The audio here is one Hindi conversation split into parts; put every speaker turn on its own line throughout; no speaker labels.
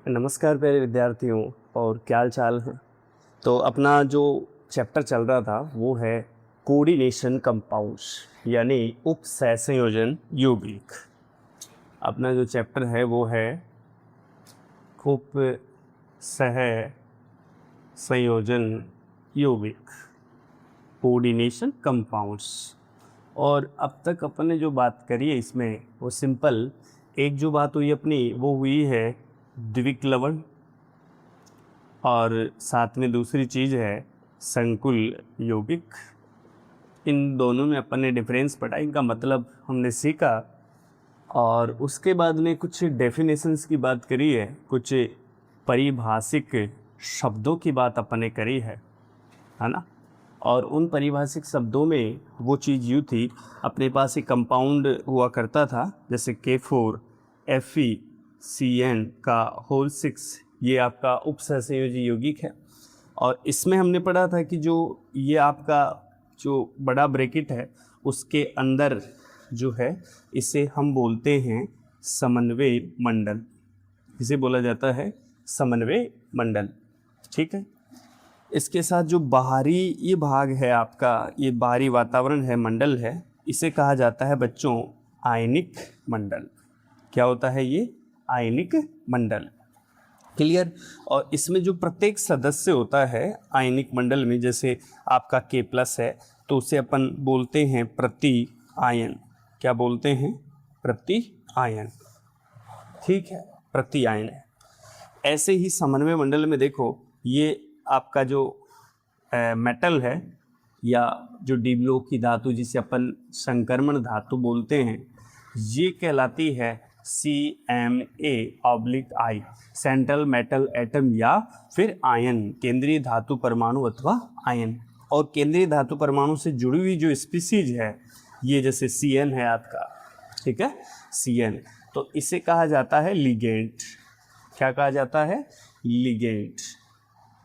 नमस्कार प्यारे विद्यार्थियों, और क्या हाल चाल है। तो अपना जो चैप्टर चल रहा था वो है कोऑर्डिनेशन कंपाउंड्स, यानी उप सहसंयोजन यौगिक। अपना जो चैप्टर है वो है उप सह संयोजन यौगिक, कोऑर्डिनेशन कंपाउंड्स। और अब तक अपन ने जो बात करी है इसमें वो सिंपल एक जो बात हुई अपनी वो हुई है द्विक लवण, और साथ में दूसरी चीज़ है संकुल यौगिक। इन दोनों में अपन ने डिफरेंस पढ़ा, इनका मतलब हमने सीखा, और उसके बाद में कुछ डेफिनेशंस की बात करी है, कुछ परिभाषिक शब्दों की बात अपन ने करी है ना। और उन परिभाषिक शब्दों में वो चीज़ यूँ थी, अपने पास एक कंपाउंड हुआ करता था जैसे K4 FeCN का होल 6, ये आपका उपसहसंयोजी यौगिक है। और इसमें हमने पढ़ा था कि जो ये आपका जो बड़ा ब्रैकेट है उसके अंदर जो है इसे हम बोलते हैं समन्वय मंडल, इसे बोला जाता है समन्वय मंडल। ठीक है, इसके साथ जो बाहरी ये भाग है आपका, ये बाहरी वातावरण है, मंडल है, इसे कहा जाता है बच्चों आयनिक मंडल। क्या होता है ये? आयनिक मंडल। क्लियर। और इसमें जो प्रत्येक सदस्य होता है आयनिक मंडल में, जैसे आपका K+ है तो उसे अपन बोलते हैं प्रति आयन। क्या बोलते हैं? प्रति आयन। ठीक है, प्रति आयन है। ऐसे ही समन्वय मंडल में देखो, ये आपका जो मेटल है या जो डिब्लो की धातु जिसे अपन संक्रमण धातु बोलते हैं, ये कहलाती है CMA/I, सेंट्रल मेटल एटम या फिर आयन, केंद्रीय धातु परमाणु अथवा आयन। और केंद्रीय धातु परमाणु से जुड़ी हुई जो स्पीसीज है, ये जैसे CN है आपका, ठीक है, CN, तो इसे कहा जाता है लिगेंड। क्या कहा जाता है? लिगेंड।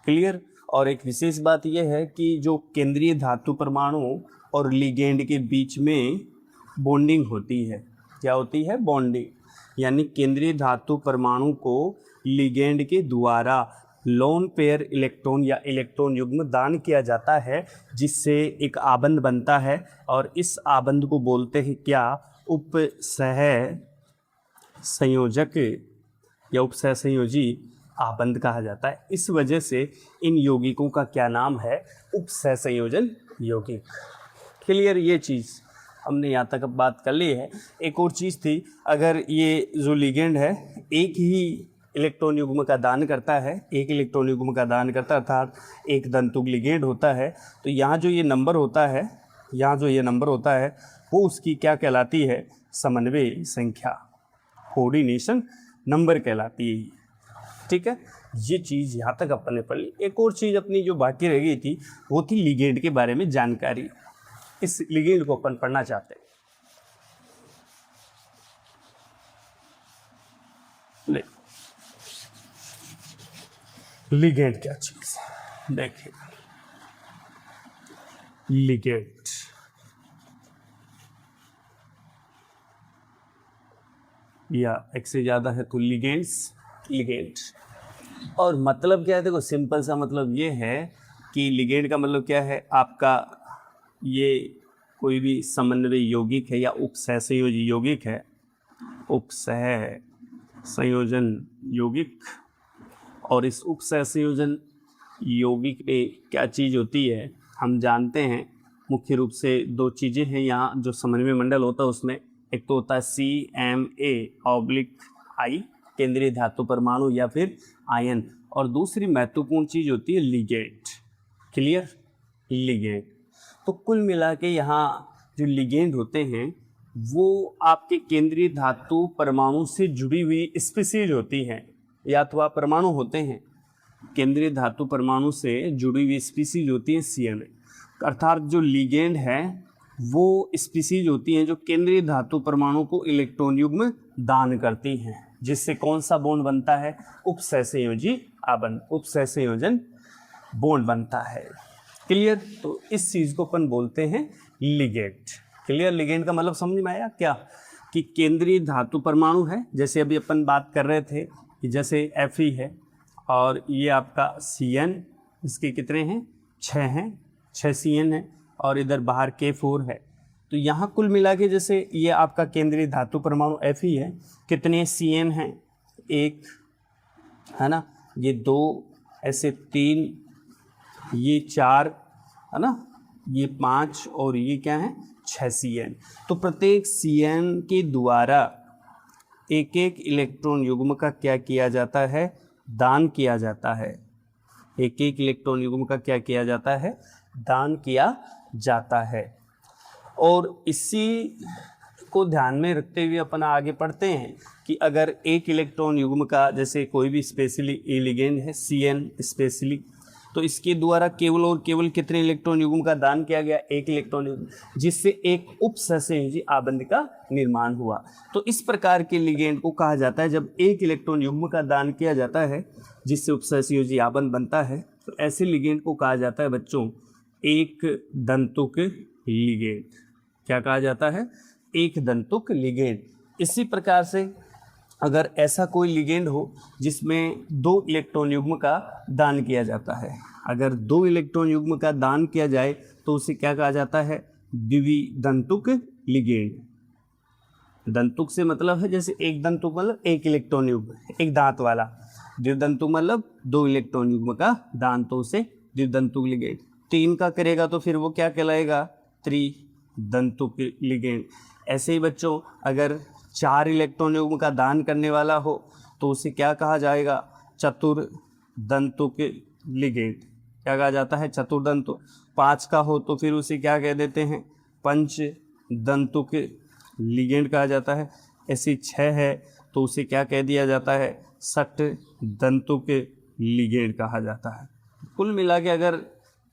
क्लियर। और एक विशेष बात यह है कि जो केंद्रीय धातु परमाणु और लिगेंड के बीच में बॉन्डिंग होती है, क्या होती है? बॉन्डिंग, यानी केंद्रीय धातु परमाणु को लिगेंड के द्वारा लोन पेयर इलेक्ट्रॉन या इलेक्ट्रॉन युग्म दान किया जाता है, जिससे एक आबंध बनता है, और इस आबंध को बोलते हैं क्या? उप सह संयोजक या उप सहसंयोजी आबंध कहा जाता है। इस वजह से इन यौगिकों का क्या नाम है? उप सहसंयोजन यौगिक। क्लियर। ये चीज़ हमने यहाँ तक अब बात कर ली है। एक और चीज़ थी, अगर ये जो लिगेंड है एक ही इलेक्ट्रॉन युग्म का दान करता है, एक इलेक्ट्रॉन युग्म का दान करता है, अर्थात एक धनतुक लिगेंड होता है, तो यहाँ जो ये नंबर होता है, यहाँ जो ये नंबर होता है वो उसकी क्या कहलाती है? समन्वय संख्या, कोऑर्डिनेशन नंबर कहलाती है। ठीक है, ये चीज़ यहाँ तक अपन ने पढ़ी। एक और चीज़ अपनी जो बाकी रह गई थी वो थी लिगेंड के बारे में जानकारी। इस लिगेंड को अपन पढ़ना चाहते हैं। लिगेंड क्या चीज़ है? देखिए, लिगेंड या एक से ज़्यादा है तो लिगेंड्स, लिगेंड। और मतलब क्या है? देखो, सिंपल सा मतलब ये है कि लिगेंड का मतलब क्या है आपका, ये कोई भी समन्वय यौगिक है या उपसहसंयोजी यौगिक है, उपसहसंयोजन यौगिक। और इस उपसहसंयोजन यौगिक में क्या चीज़ होती है हम जानते हैं, मुख्य रूप से दो चीज़ें हैं यहाँ जो समन्वय मंडल होता है उसमें। एक तो होता है CMA/I, केंद्रीय धातु परमाणु या फिर आयन, और दूसरी महत्वपूर्ण चीज़ होती है लिगेंड। क्लियर। लिगेंड। तो कुल मिला के यहाँ जो लिगेंड होते हैं वो आपके केंद्रीय धातु परमाणु से जुड़ी हुई स्पीसीज होती हैं, या अथवा परमाणु होते हैं, केंद्रीय धातु परमाणु से जुड़ी हुई स्पीसीज होती हैं CMA। अर्थात जो लिगेंड है वो स्पीसीज होती हैं जो केंद्रीय धातु परमाणु को इलेक्ट्रॉन युग्म दान करती हैं, जिससे कौन सा बॉन्ड बनता है? उपसहसंयोजी आबंध, उपसहसंयोजन बॉन्ड बनता है। क्लियर। तो इस चीज़ को अपन बोलते हैं लिगेंड। क्लियर। लिगेंड का मतलब समझ में आया क्या? कि केंद्रीय धातु परमाणु है, जैसे अभी अपन बात कर रहे थे जैसे Fe है और ये आपका Cn, इसके कितने हैं, 6 हैं, 6 Cn है और इधर बाहर K4 है। तो यहाँ कुल मिला के जैसे ये आपका केंद्रीय धातु परमाणु Fe है, कितने Cn हैं, 1 है ना, ये 2, ऐसे 3, ये 4 है ना, ये 5 और ये क्या है, 6 Cn। तो प्रत्येक Cn के द्वारा एक एक इलेक्ट्रॉन युग्म का क्या किया जाता है, दान किया जाता है। एक एक इलेक्ट्रॉन युग्म का क्या किया जाता है, दान किया जाता है। और इसी को ध्यान में रखते हुए अपन आगे पढ़ते हैं कि अगर एक इलेक्ट्रॉन युग्म का, जैसे कोई भी स्पेशली ए लिगेंड है Cn स्पेशली, तो इसके द्वारा केवल और केवल कितने इलेक्ट्रॉन युग्म का दान किया गया, एक इलेक्ट्रॉन युग्म, जिससे एक उपसहसंयोजी आबंध का निर्माण हुआ। तो इस प्रकार के लिगेंड को कहा जाता है, जब एक इलेक्ट्रॉन युग्म का दान किया जाता है जिससे उपसहसंयोजी आबंध बनता है, तो ऐसे लिगेंड को कहा जाता है बच्चों एक दंतुक लिगेंड। क्या कहा जाता है, एक दंतुक लिगेंड। इसी प्रकार से अगर ऐसा कोई लिगेंड हो जिसमें 2 इलेक्ट्रॉन युग्म का दान किया जाता है, अगर 2 इलेक्ट्रॉन युग्म का दान किया जाए तो उसे क्या कहा जाता है, द्विदंतुक लिगेंड। दंतुक से मतलब है जैसे एक दंतुक मतलब एक इलेक्ट्रॉन युग्म, एक दांत वाला, द्विदंतुक मतलब 2 इलेक्ट्रॉन युग्म का दान, तो उसे द्विदंतुक लिगेंड। 3 का करेगा तो फिर वो क्या कहलाएगा, त्रिदंतुक लिगेंड। ऐसे ही बच्चों अगर 4 इलेक्ट्रॉन युग्म का दान करने वाला हो तो उसे क्या कहा जाएगा, चतुर्दंतुक लिगेंड। क्या कहा जाता है, चतुर्दंतुक। 5 का हो तो फिर उसे क्या कह देते हैं, पंचदंतुक लिगेंड कहा जाता है। ऐसे 6 है तो उसे क्या कह दिया जाता है, षटदंतुक लिगेंड कहा जाता है। कुल मिला के अगर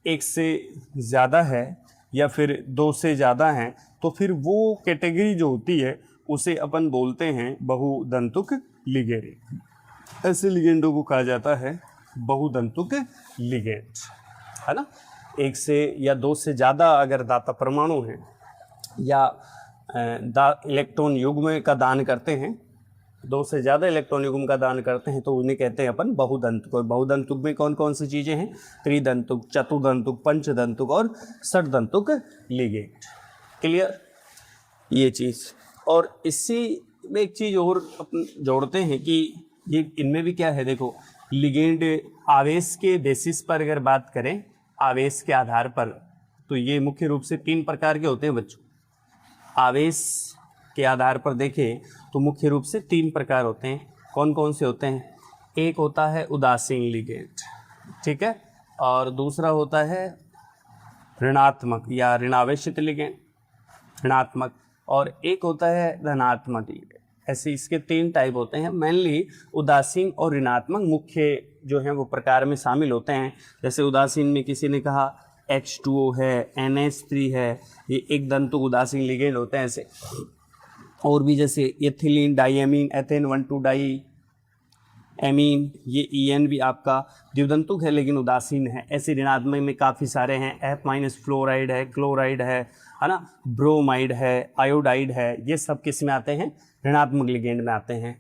1 से ज़्यादा है या फिर 2 से ज़्यादा हैं तो फिर वो कैटेगरी जो होती है उसे अपन बोलते हैं बहुदंतुक लिगेंड। ऐसे लिगेंडों को कहा जाता है बहुदंतुक लिगेंड, है ना। 1 से या 2 से ज़्यादा अगर दाता परमाणु हैं या इलेक्ट्रॉन युग्म का दान करते हैं, 2 से ज़्यादा इलेक्ट्रॉन युग्म का दान करते हैं तो उन्हें कहते हैं अपन बहुदंतुक। और बहुदंतुक में कौन कौन सी चीज़ें हैं, त्रिदंतुक, चतुर्दंतुक, पंचदंतुक और षटदंतुक लिगेंड। क्लियर ये चीज़। और इसी में एक चीज़ और अपन जोड़ते हैं कि ये इनमें भी क्या है, देखो लिगेंड आवेश के बेसिस पर अगर बात करें, आवेश के आधार पर, तो ये मुख्य रूप से 3 प्रकार के होते हैं बच्चों। आवेश के आधार पर देखें तो मुख्य रूप से 3 प्रकार होते हैं। कौन कौन से होते हैं, एक होता है उदासीन लिगेंड, ठीक है, और दूसरा होता है ऋणात्मक या ऋणावेशित लिगेंड, ऋणात्मक, और एक होता है धनात्मक लिगेंड। ऐसे इसके 3 टाइप होते हैं। मेनली उदासीन और ऋणात्मक मुख्य जो हैं वो प्रकार में शामिल होते हैं। जैसे उदासीन में किसी ने कहा H2O है, NH3 है, ये एक दंतुक उदासीन लिगेंड होते हैं। ऐसे और भी जैसे ethylene, diamine, ethane 1,2 diamine, ये EN भी आपका द्विदंतुक है लेकिन उदासीन है। ऐसे ऋणात्मक में काफ़ी सारे हैं, F- फ्लोराइड है, क्लोराइड है ना, ब्रोमाइड है, आयोडाइड है, ये सब किस में आते हैं, ऋणात्मक लिगेंड में आते हैं।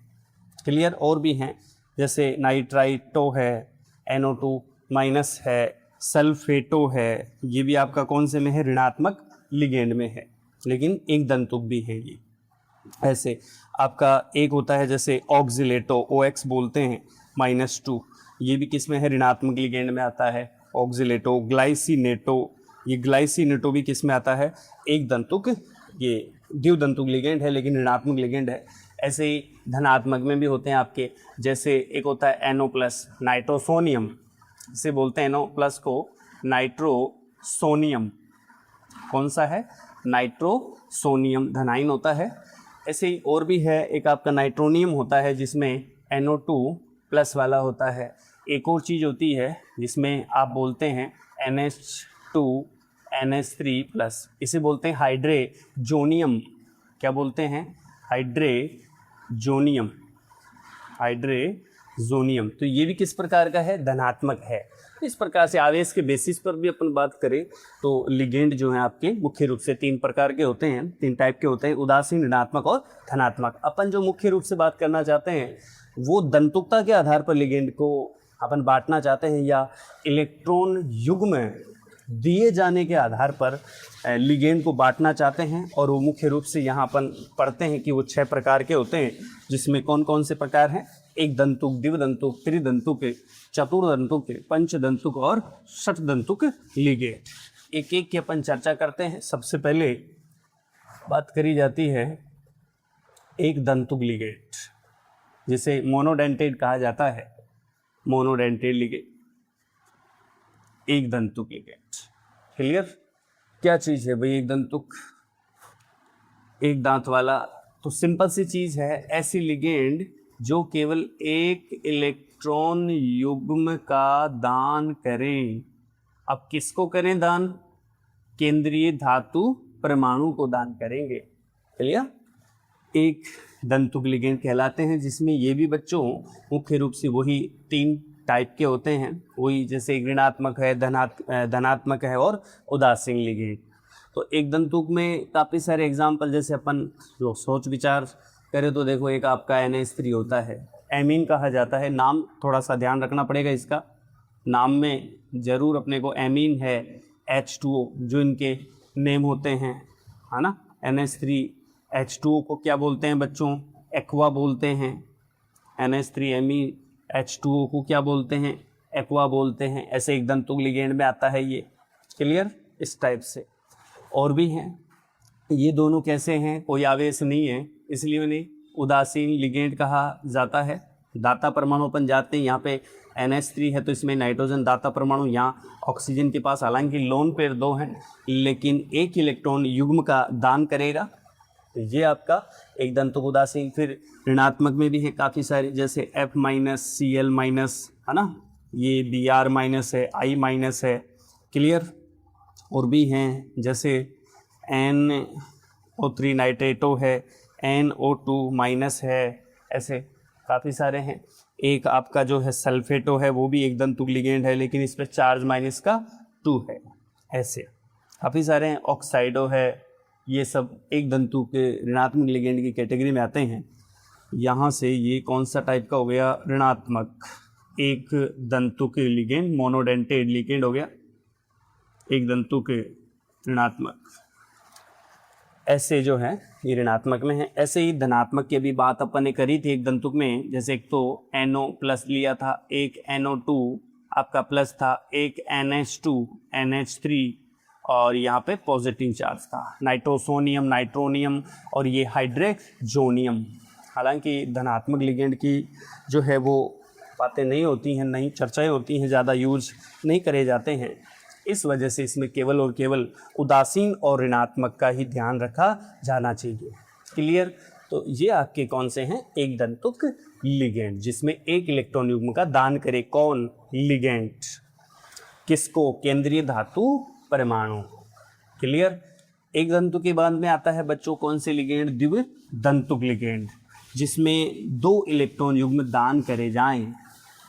क्लियर। और भी हैं जैसे नाइट्राइटो है, NO2- है, सल्फेटो है, ये भी आपका कौन से में है, ऋणात्मक लिगेंड में है, लेकिन एक दंतुक भी है ये। ऐसे आपका एक होता है जैसे ऑक्जिलेटो, OX बोलते हैं, -2, ये भी किस में है, ऋणात्मक लिगेंड में आता है। ऑक्जिलेटो, ग्लाइसिनेटो, ये ग्लाइसिनेटो भी किस में आता है, एक दंतुक, ये द्विदंतुक लिगेंड है लेकिन ऋणात्मक लिगेंड है। ऐसे ही धनात्मक में भी होते हैं आपके, जैसे एक होता है NO+, नाइट्रोसोनियम, इसे बोलते हैं NO+ को नाइट्रोसोनियम, कौन सा है, नाइट्रोसोनियम, धनाइन होता है। ऐसे ही और भी है, एक आपका नाइट्रोनियम होता है जिसमें NO2+ वाला होता है। एक और चीज़ होती है जिसमें आप बोलते हैं NH2 NH3+, इसे बोलते हैं हाइड्रेजोनियम। क्या बोलते हैं, हाइड्रेजोनियम, हाइड्रेजोनियम। तो ये भी किस प्रकार का है, धनात्मक है। इस प्रकार से आवेश के बेसिस पर भी अपन बात करें तो लिगेंड जो है आपके मुख्य रूप से 3 प्रकार के होते हैं, 3 टाइप के होते हैं, उदासीन, ऋणात्मक और धनात्मक। अपन जो मुख्य रूप से बात करना चाहते हैं वो दंतुकता के आधार पर लिगेंड को अपन बांटना चाहते हैं या इलेक्ट्रॉन युग्म दिए जाने के आधार पर लिगेंड को बांटना चाहते हैं। और वो मुख्य रूप से यहाँ अपन पढ़ते हैं कि वो 6 प्रकार के होते हैं, जिसमें कौन कौन से प्रकार हैं? एक दंतुक, द्विदंतुक, त्रिदंतुक, चतुर्दंतुक, पंचदंतुक और षटदंतुक लिगेंड। एक एक की अपन चर्चा करते हैं। सबसे पहले बात करी जाती है एक दंतुक लिगेंड, जिसे मोनोडेंटेड कहा जाता है। मोनोडेंटेड लिगेंड, एक दंतुक लिगेंड। क्लियर? क्या चीज है भाई एक दंतुक? एक दांत वाला। तो सिंपल सी चीज है, ऐसी लिगेंड जो केवल एक इलेक्ट्रॉन युग्म का दान करें। अब किसको करें दान? केंद्रीय धातु परमाणु को दान करेंगे। क्लियर? एक दंतुक लिगेंड कहलाते हैं, जिसमें ये भी बच्चों मुख्य रूप से वही 3 टाइप के होते हैं। वही जैसे ऋणात्मक है, धनात्मक है और उदासीन लिगेंड। तो एक दंतुक में काफ़ी सारे एग्जाम्पल, जैसे अपन जो सोच विचार करें तो देखो, एक आपका NH3 होता है, एमीन कहा जाता है। नाम थोड़ा सा ध्यान रखना पड़ेगा इसका, नाम में जरूर अपने को एमीन है, H2O जो इनके नेम होते हैं, है ना। NH3 H2O को क्या बोलते हैं बच्चों? एक्वा बोलते हैं। NH3 एमीन H2O को क्या बोलते हैं? एक्वा बोलते हैं। ऐसे एक दंतुक लिगेंड में आता है ये। क्लियर? इस टाइप से और भी हैं। ये दोनों कैसे हैं? कोई आवेश नहीं है, इसलिए उन्हें उदासीन लिगेंड कहा जाता है। दाता परमाणु अपन जाते हैं, यहाँ पे NH3 है तो इसमें नाइट्रोजन दाता परमाणु, यहाँ ऑक्सीजन के पास हालांकि लोन पेयर 2 हैं, लेकिन एक इलेक्ट्रॉन युग्म का दान करेगा। तो ये आपका एक दंतुक उदासीन। फिर ऋणात्मक में भी है काफ़ी सारे, जैसे F-, Cl-, है ना, ये Br- है, I- है। क्लियर? और भी हैं जैसे NO3 नाइट्रेटो है, NO2- है, ऐसे काफ़ी सारे हैं। एक आपका जो है सल्फेटो है, वो भी एक दंतुक लिगेंड है, लेकिन इस पर चार्ज -2 है। ऐसे काफ़ी सारे हैं। ऑक्साइडो है, ये सब एक दंतुक ऋणात्मक लिगेंड की कैटेगरी में आते हैं। यहाँ से ये कौन सा टाइप का हो गया? ऋणात्मक एक दंतुक लिगेंड, मोनोडेंटेड लिगेंड हो गया एक दंतुक ऋणात्मक। ऐसे जो है ये ऋणात्मक में है। ऐसे ही धनात्मक की अभी बात अपन ने करी थी एक दंतुक में, जैसे एक तो NO+ लिया था, एक NO2 आपका प्लस था, एक NH2, NH3 और यहाँ पे पॉजिटिव चार्ज था, नाइट्रोसोनियम, नाइट्रोनियम और ये हाइड्रोजोनियम। हालांकि धनात्मक लिगेंड की जो है वो बातें नहीं होती हैं, नहीं चर्चाएं होती हैं, ज़्यादा यूज नहीं करे जाते हैं। इस वजह से इसमें केवल और केवल उदासीन और ऋणात्मक का ही ध्यान रखा जाना चाहिए। क्लियर? तो ये आपके कौन से हैं? एक दंतुक लिगेंड, जिसमें एक इलेक्ट्रॉन युग्म का दान करे। कौन? लिगेंड। किसको? केंद्रीय धातु परमाणु। क्लियर? एक दंतुक के बाद में आता है बच्चों कौन से लिगेंड? द्विदंतुक लिगेंड, जिसमें 2 इलेक्ट्रॉन युग्म दान करे जाएं।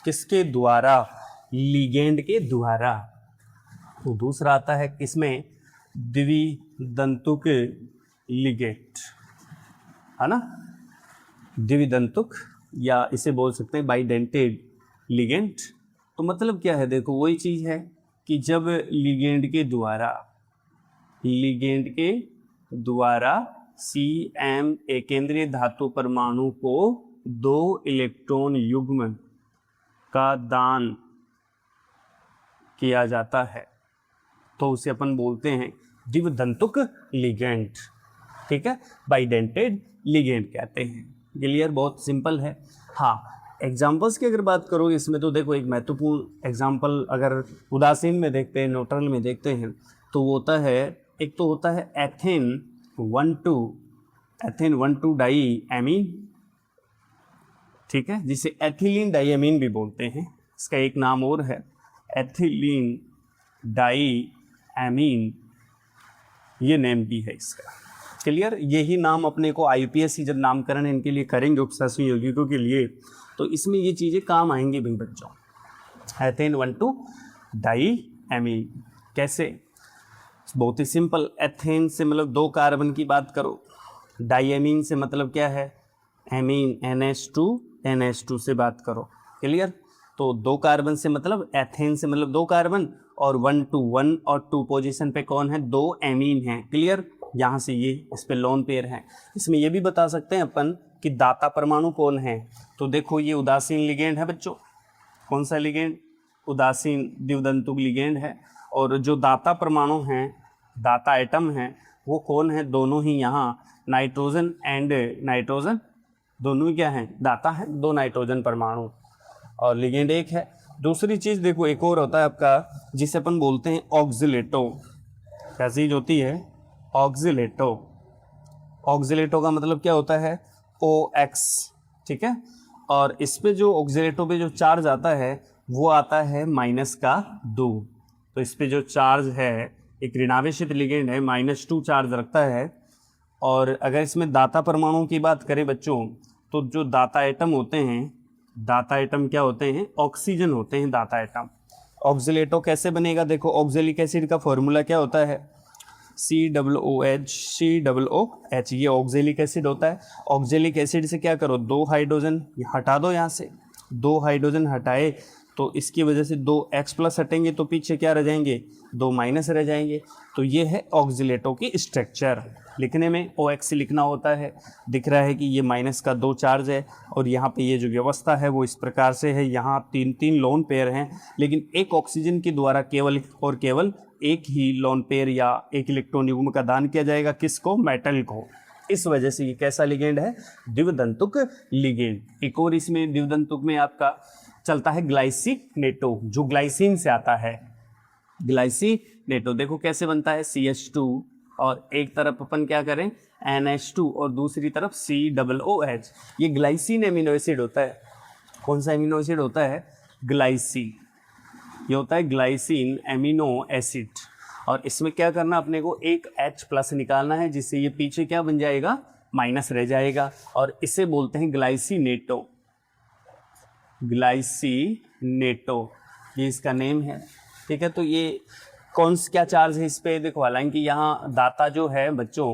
किसके द्वारा? लिगेंड के द्वारा। तो दूसरा आता है किसमें? द्विदंतुक लिगेंड, है ना, द्विदंतुक, या इसे बोल सकते हैं बाइडेंटेड लिगेंड। तो मतलब क्या है? देखो वही चीज़ है कि जब लिगेंड के द्वारा CM एक केंद्रीय धातु परमाणु को 2 इलेक्ट्रॉन युग्म का दान किया जाता है, तो उसे अपन बोलते हैं द्विदंतुक लिगेंड। ठीक है, बाइडेंटेड लिगेंड कहते हैं। क्लियर? बहुत सिंपल है। हाँ, एग्जाम्पल्स की अगर बात करो इसमें, तो देखो एक महत्वपूर्ण एग्जाम्पल अगर उदासीन में देखते हैं, न्यूट्रल में देखते हैं, तो वो होता है, एक तो होता है एथेन 1,2 डाई एमीन। ठीक है, जिसे एथिलीन डाई एमीन भी बोलते हैं। इसका एक नाम और है एथिलीन डाई एमीन, ये नेम भी है इसका। क्लियर? यही नाम अपने को IUPAC जब नामकरण इनके लिए करेंगे उपशासी यौगिकों के लिए, तो इसमें ये चीज़ें काम आएंगी भाई बच्चों। एथेन 1,2 डाई एमीन कैसे? बहुत ही सिंपल। एथेन से मतलब 2 कार्बन की बात करो, डाई एमीन से मतलब क्या है? एमीन NH2 NH2 से बात करो। क्लियर? तो 2 कार्बन से मतलब एथेन से मतलब 2 कार्बन, और 1 2 1 और 2 पोजीशन पे कौन है? 2 एमीन हैं। क्लियर? यहाँ से ये इस पे लोन पेयर है। इसमें ये भी बता सकते हैं अपन कि दाता परमाणु कौन है। तो देखो ये उदासीन लिगेंड है बच्चों। कौन सा लिगेंड? उदासीन द्विदंतुक लिगेंड है। और जो दाता परमाणु हैं, दाता एटम हैं, वो कौन है? दोनों ही यहाँ नाइट्रोजन एंड नाइट्रोजन, दोनों ही क्या हैं? दाता है, 2 नाइट्रोजन परमाणु, और लिगेंड एक है। दूसरी चीज़ देखो, एक और होता है आपका जिसे अपन बोलते हैं ऑक्सिलेटो। क्या चीज़ होती है? ऑक्सिलेटो। ऑक्सिलेटो का मतलब क्या होता है? OX। ठीक है? और इस पे जो ऑक्सिलेटो पे जो चार्ज आता है वो आता है -2। तो इस पे जो चार्ज है, एक ऋणावेशित लिगेंड है, -2 चार्ज रखता है। और अगर इसमें दाता परमाणु की बात करें बच्चों, तो जो दाता एटम होते हैं, दाता एटम क्या होते हैं? ऑक्सीजन होते हैं दाता एटम। ऑक्सिलेटो कैसे बनेगा? देखो, ऑक्जेलिक एसिड का फॉर्मूला क्या होता है? COOH। ये ऑक्जेलिक एसिड होता है। ऑक्जेलिक एसिड से क्या करो? 2 हाइड्रोजन हटा दो। यहाँ से 2 हाइड्रोजन हटाए तो इसकी वजह से 2 X+ हटेंगे, तो पीछे क्या रह जाएंगे? 2 माइनस रह जाएंगे। तो ये है ऑक्सिलेटो की स्ट्रक्चर। लिखने में OX लिखना होता है। दिख रहा है कि ये -2 चार्ज है, और यहाँ पे ये जो व्यवस्था है वो इस प्रकार से है। यहाँ 3 लोन पेयर हैं, लेकिन एक ऑक्सीजन के द्वारा केवल और केवल एक ही लोन पेयर या एक इलेक्ट्रॉन युग्म का दान किया जाएगा। किसको? मेटल को। इस वजह से ये कैसा लिगेंड है? द्विदंतुक लिगेंड। एक और इसमें द्विदंतुक में आपका चलता है ग्लाइसिनेटो, जो ग्लाइसिन से आता है। ग्लाइसिनेटो देखो कैसे बनता है? CH2, और एक तरफ अपन क्या करें? NH2, और दूसरी तरफ COOH। ये ग्लाइसिन एमिनो एसिड होता है। कौन सा एमिनो एसिड होता है? ग्लाइसिन। ये होता है ग्लाइसिन एमिनो एसिड। और इसमें क्या करना अपने को? एक H+ निकालना है, जिससे ये पीछे क्या बन जाएगा? माइनस रह जाएगा, और इसे बोलते हैं ग्लाइसिनेटो। ग्लाइसिनेटो ये इसका नेम है। ठीक है? तो ये क्या चार्ज है इस पे? देखो, हालांकि यहाँ दाता जो है बच्चों,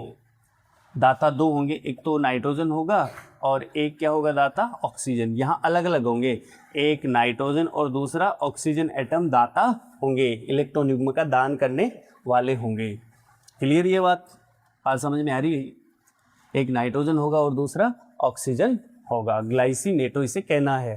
दाता 2 होंगे, एक तो नाइट्रोजन होगा और एक क्या होगा? दाता ऑक्सीजन। यहाँ अलग अलग होंगे, एक नाइट्रोजन और दूसरा ऑक्सीजन एटम दाता होंगे, इलेक्ट्रॉन युग्म का दान करने वाले होंगे। क्लियर? ये बात समझ में आ रही है? एक नाइट्रोजन होगा और दूसरा ऑक्सीजन होगा। ग्लाइसिनेटो इसे कहना है।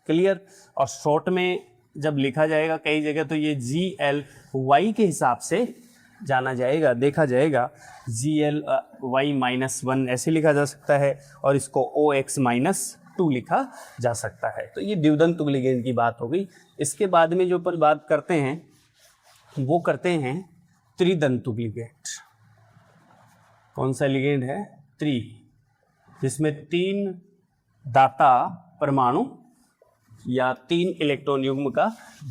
क्लियर? और शॉर्ट में जब लिखा जाएगा कई जगह तो ये GLY के हिसाब से जाना जाएगा, देखा जाएगा। GLY-1 ऐसे लिखा जा सकता है, और इसको OX-2 लिखा जा सकता है। तो ये द्विदंतुक लिगेंड की बात हो गई। इसके बाद में जो अपन बात करते हैं वो करते हैं त्रिदंतुक लिगेंड। कौन सा लिगेंड है? जिसमें 3 दाता परमाणु या 3 इलेक्ट्रॉन युग्म का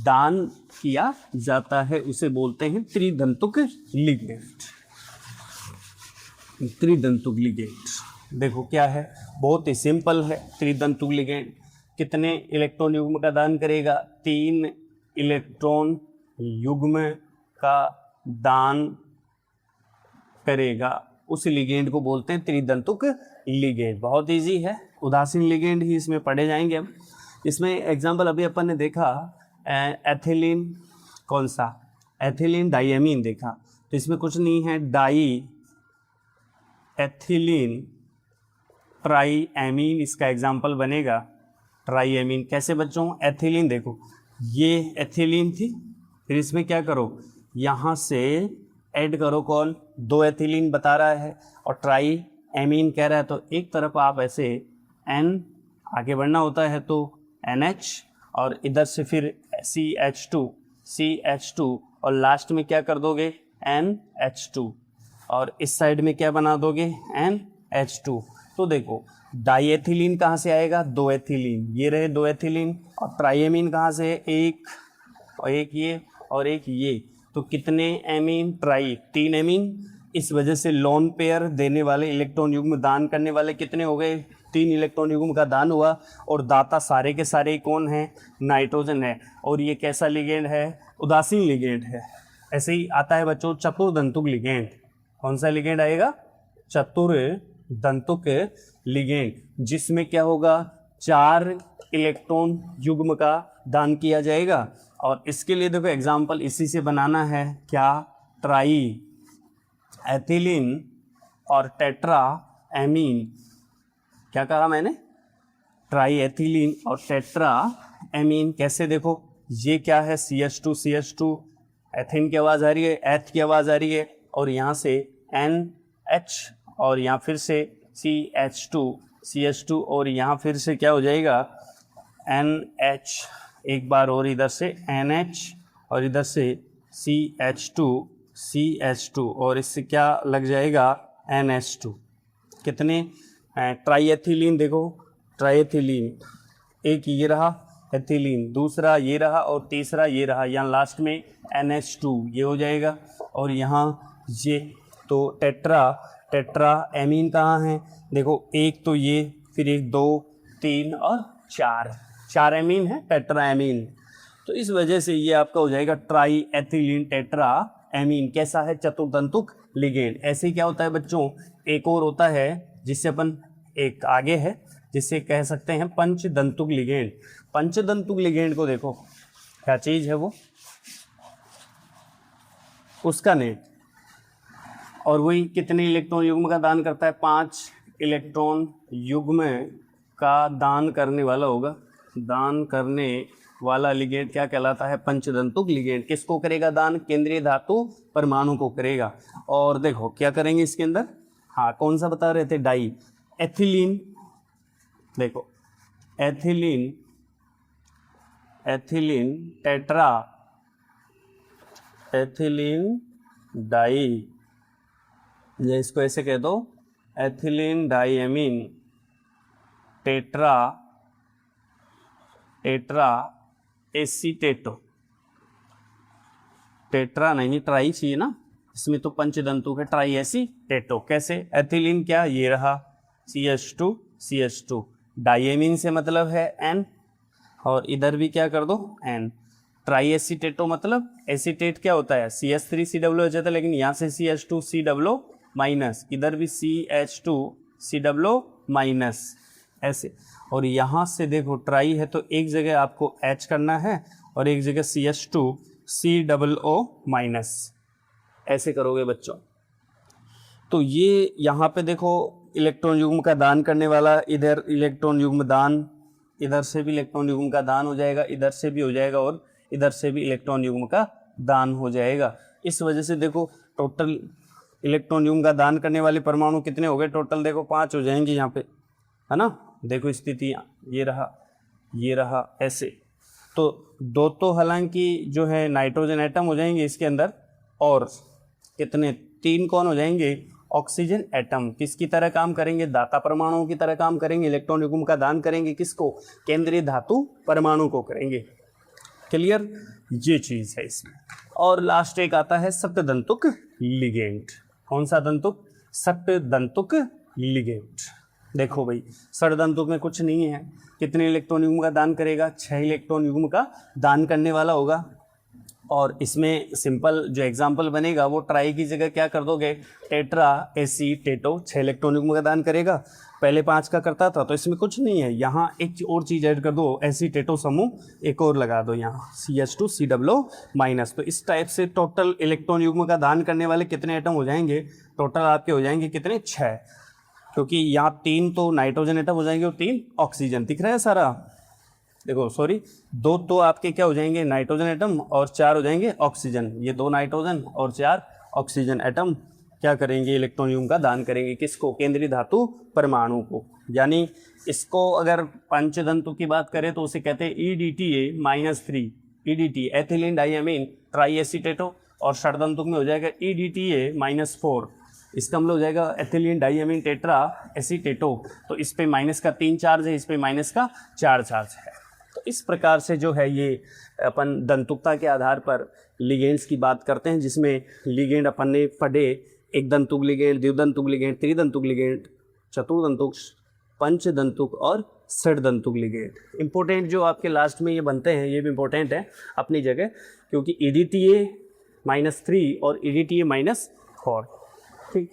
दान किया जाता है, उसे बोलते हैं त्रिदंतुक लिगेंड। त्रिदंतुक लिगेंड देखो क्या है? बहुत ही सिंपल है। त्रिदंतुक लिगेंड कितने इलेक्ट्रॉन युग्म का दान करेगा? 3 इलेक्ट्रॉन युग्म का दान करेगा, उस लिगेंड को बोलते हैं त्रिदंतुक लिगेंड। बहुत इजी है। उदासीन लिगेंड ही इसमें पढ़े जाएंगे हम। इसमें एग्जाम्पल अभी अपन ने देखा एथिलीन। कौन सा? एथिलीन डाइएमीन देखा। तो इसमें कुछ नहीं है, डाई एथिलीन ट्राईएमीन इसका एग्जाम्पल बनेगा। ट्राईएमीन कैसे बच्चों? एथिलीन देखो, ये एथिलीन थी, फिर इसमें क्या करो? यहाँ से ऐड करो कौन? 2 एथिलीन बता रहा है, और ट्राईएमीन कह रहा है, तो एक तरफ आप ऐसे N आगे बढ़ना होता है तो NH, और इधर से फिर CH2 और लास्ट में क्या कर दोगे? NH2, और इस साइड में क्या बना दोगे? NH2। तो देखो डाईएथिलीन कहाँ से आएगा? 2 एथिलीन, ये रहे 2 एथिलीन, और ट्राईएमीन कहाँ से? एक और एक ये और एक ये, तो कितने एमीन? 3 एमीन। इस वजह से लोन पेयर देने वाले, इलेक्ट्रॉन युग्म दान करने वाले कितने हो गए? 3 इलेक्ट्रॉन युग्म का दान हुआ, और दाता सारे के सारे कौन है? नाइट्रोजन है। और ये कैसा लिगेंड है? उदासीन लिगेंड है। ऐसे ही आता है बच्चों चतुर्दंतुक लिगेंड। कौन सा लिगेंड आएगा? चतुर्दंतुक लिगेंड, जिसमें क्या होगा? 4 इलेक्ट्रॉन युग्म का दान किया जाएगा। और इसके लिए देखो एग्जाम्पल इसी से बनाना है, क्या, ट्राई एथिलीन और टेट्रा एमीन। क्या कहा मैंने, ट्राई एथिलीन और टेट्रा एमीन। कैसे, देखो ये क्या है, CH2 एथिन की आवाज़ आ रही है, एथ की आवाज़ आ रही है, और यहाँ से NH और यहाँ फिर से CH2 और यहाँ फिर से क्या हो जाएगा NH, एक बार और इधर से NH और इधर से CH2 और इससे क्या लग जाएगा NH2। कितने, ट्राईएथिलीन, देखो ट्राईएथिलीन, एक ये रहा एथिलीन, दूसरा ये रहा और तीसरा ये रहा, यहाँ लास्ट में NH2 ये हो जाएगा, और यहाँ ये तो टेट्रा एमीन कहाँ है, देखो एक तो ये, फिर 1 2 3 और 4 एमीन है टेट्रा एमीन। तो इस वजह से ये आपका हो जाएगा ट्राई एथिलीन टेट्रा एमीन। कैसा है, चतुर्दंतुक लिगेंड। ऐसे ही क्या होता है बच्चों, एक और होता है जिससे अपन, एक आगे है जिसे कह सकते हैं पंचदंतुक लिगेंड। पंचदंतुक लिगेंड को देखो क्या चीज़ है वो, उसका नेट, और वही कितने इलेक्ट्रॉन युग्म का दान करता है, 5 इलेक्ट्रॉन युग्म का दान करने वाला होगा। दान करने वाला लिगेंड क्या कहलाता है, पंचदंतुक लिगेंड। किसको करेगा दान, केंद्रीय धातु परमाणु को करेगा। और देखो क्या करेंगे इसके अंदर, हाँ कौन सा बता रहे थे, डाई एथिलीन, देखो एथिलीन टेट्रा एथिलीन डाई, या इसको ऐसे कह दो ethylene di amine tetra acetato, tetra नहीं ट्राई चाहिए ना, इसमें तो पंचदंतुक है, ट्राई एसीटेटो। कैसे, एथिलीन क्या, ये रहा CH2 डाइएमीन से मतलब है N, और इधर भी क्या कर दो N। ट्राई एसीटेटो मतलब एसीटेट क्या होता है, CH3COO हो जाता है, लेकिन यहाँ से CH2COO माइनस, इधर भी CH2COO माइनस, ऐसे। और यहाँ से देखो ट्राई है तो एक जगह आपको H करना है और एक जगह CH2COO माइनस, ऐसे करोगे बच्चों। तो ये यहाँ पे देखो इलेक्ट्रॉन युग्म का दान करने वाला, इधर इलेक्ट्रॉन युग्म दान, इधर से भी इलेक्ट्रॉन युग्म का दान हो जाएगा, इधर से भी हो जाएगा, और इधर से भी इलेक्ट्रॉन युग्म का दान हो जाएगा। इस वजह से देखो टोटल इलेक्ट्रॉन युग्म का दान करने वाले परमाणु कितने हो गए, टोटल देखो 5 हो जाएंगे यहाँ पे, है ना। देखो स्थिति ये रहा ऐसे। तो 2 तो हालांकि जो है नाइट्रोजन एटम हो जाएंगे इसके अंदर, और कितने, 3 कौन हो जाएंगे, ऑक्सीजन एटम। किसकी तरह काम करेंगे, दाता परमाणुओं की तरह काम करेंगे, इलेक्ट्रॉन युग्म का दान करेंगे, किसको, केंद्रीय धातु परमाणु को करेंगे। क्लियर, ये चीज है इसमें। और लास्ट एक आता है सप्तदंतुक लिगेंड। कौन सा दंतुक, सप्तदंतुक लिगेंड। देखो भाई षडदंतुक में कुछ नहीं है, कितने इलेक्ट्रॉन युग्म का दान करेगा, 6 इलेक्ट्रॉन युग्म का दान करने वाला होगा। और इसमें सिंपल जो एग्जाम्पल बनेगा वो ट्राई की जगह क्या कर दोगे, टेट्रा एसीटेटो, 6 इलेक्ट्रॉन युग्म का दान करेगा, पहले 5 का करता था, तो इसमें कुछ नहीं है। यहाँ एक और चीज़ ऐड कर दो, एसीटेटो समूह एक और लगा दो यहाँ, CH2COO माइनस। तो इस टाइप से टोटल इलेक्ट्रॉन युग्म का दान करने वाले कितने एटम हो जाएंगे, टोटल आपके हो जाएंगे कितने, 6, क्योंकि यहाँ 3 तो नाइट्रोजन एटम हो जाएंगे और 3 ऑक्सीजन, दिख रहा है सारा। देखो सॉरी, 2 तो आपके क्या हो जाएंगे, नाइट्रोजन एटम, और 4 हो जाएंगे ऑक्सीजन। ये 2 नाइट्रोजन और 4 ऑक्सीजन एटम क्या करेंगे, इलेक्ट्रॉन युग्म का दान करेंगे, किसको, केंद्रीय धातु परमाणु को। यानी इसको अगर पंचदंतु की बात करें तो उसे कहते हैं EDTA-3, EDTA एथिलीन डाइएमीन ट्राईएसीटेटो, और षडदंतुक में हो जाएगा EDTA-4, इसका मतलब हो जाएगा एथिलीन डाइएमीन टेट्रा एसीटेटो। तो इस पे माइनस का 3 चार्ज है, इस पे माइनस का 4 चार्ज है। तो इस प्रकार से जो है ये अपन दंतुकता के आधार पर लिगेंड्स की बात करते हैं, जिसमें लिगेंड अपन ने पढ़े, एक दंतुक लिगेंड, द्विदंतुक लिगेंड, त्रिदंतुक लिगेंड, चतुर्दंतुक, पंचदंतुक और षडदंतुक लिगेंड। इंपॉर्टेंट जो आपके लास्ट में ये बनते हैं, ये भी इंपॉर्टेंट है अपनी जगह, क्योंकि EDTA-3 और EDTA-4, ठीक।